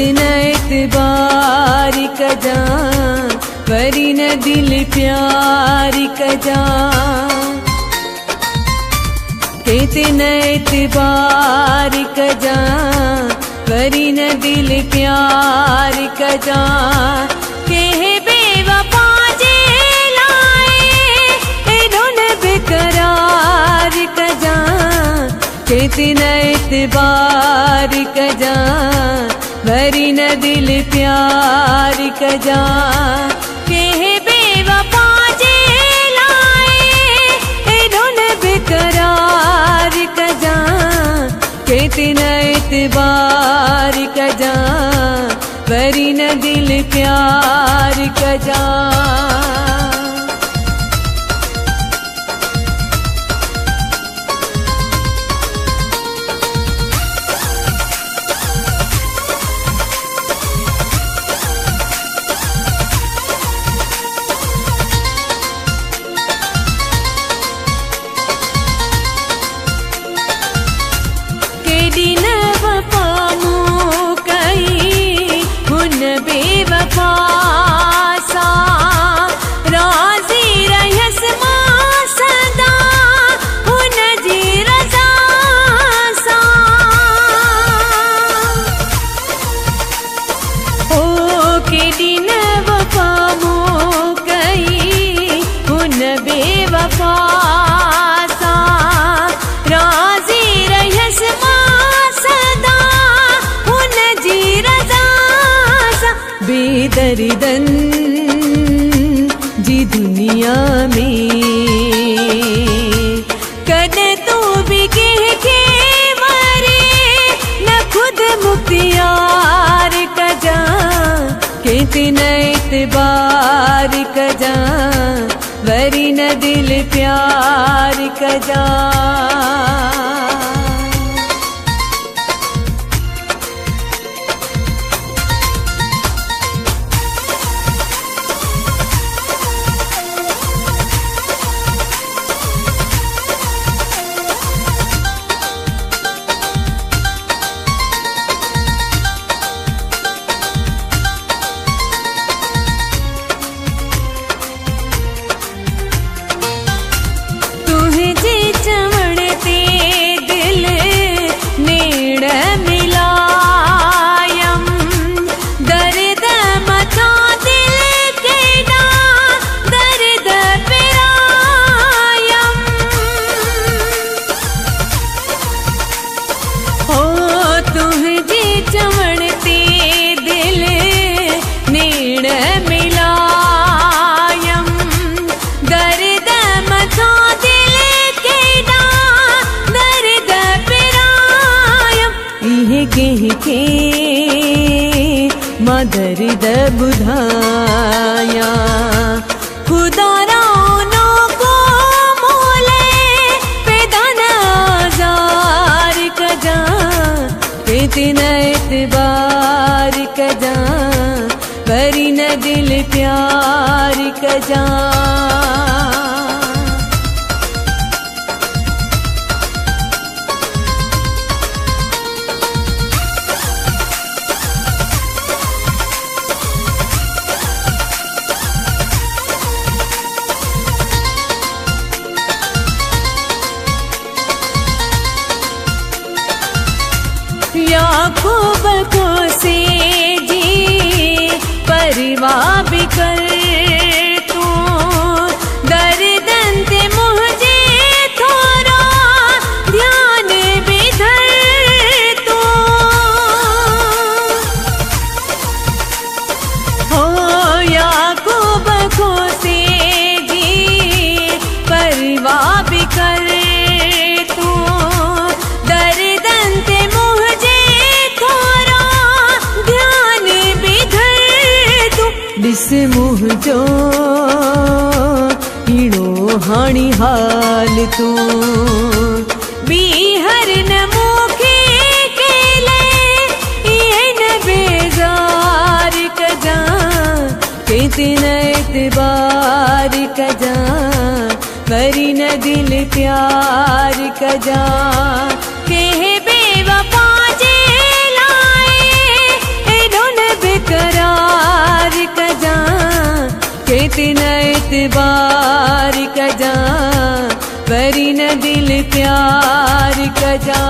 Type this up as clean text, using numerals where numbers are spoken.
कितना एतबार कजा वरी न दिल प्यार कजा कितना एतबार कजा वरी न दिल प्यार कजा कह बेवफा जे लाए धुन बेकरार कजा कितना एतबार कजा वरी न दिल प्यार कजा कह बेवफा जे लाए धुन बेकरार कजा कितना एतबार कजा वरी न दिल प्यार कजा दिन वफा मो कई हुन बेवफा सा राजी रहस मां सदा हुन जी रज़ा सा ओ के दिन वफा मो कई हुन बेवफा सा राजी रहस बेदर्दन जी दुनिया में कदे तू भी कह के मरे न खुद मुख्तियार कजा कितना एतबार कजा वरी न दिल प्यार कजा कह के मां दर्द बुधाया खुदा रानो को मोले पैदान आजार कजा कितना एतबार कजा वरी न दिल प्यार कजा याकूब को से जी परिवार बिकर तू दर्दन ते मुझे थोड़ा ध्यान बिधर तू हो याकूब को से जी परिवार बिकर तू दर्दन ते दिस मुह जो हीणो हाणी हाल तू बीहर न मुखे केले ये न बेजार कजा कितना एतबार कजा वरी न दिल प्यार कजा कह बेवफा जे लाए कितना एतबार कजा, वरी न दिल प्यार कजा।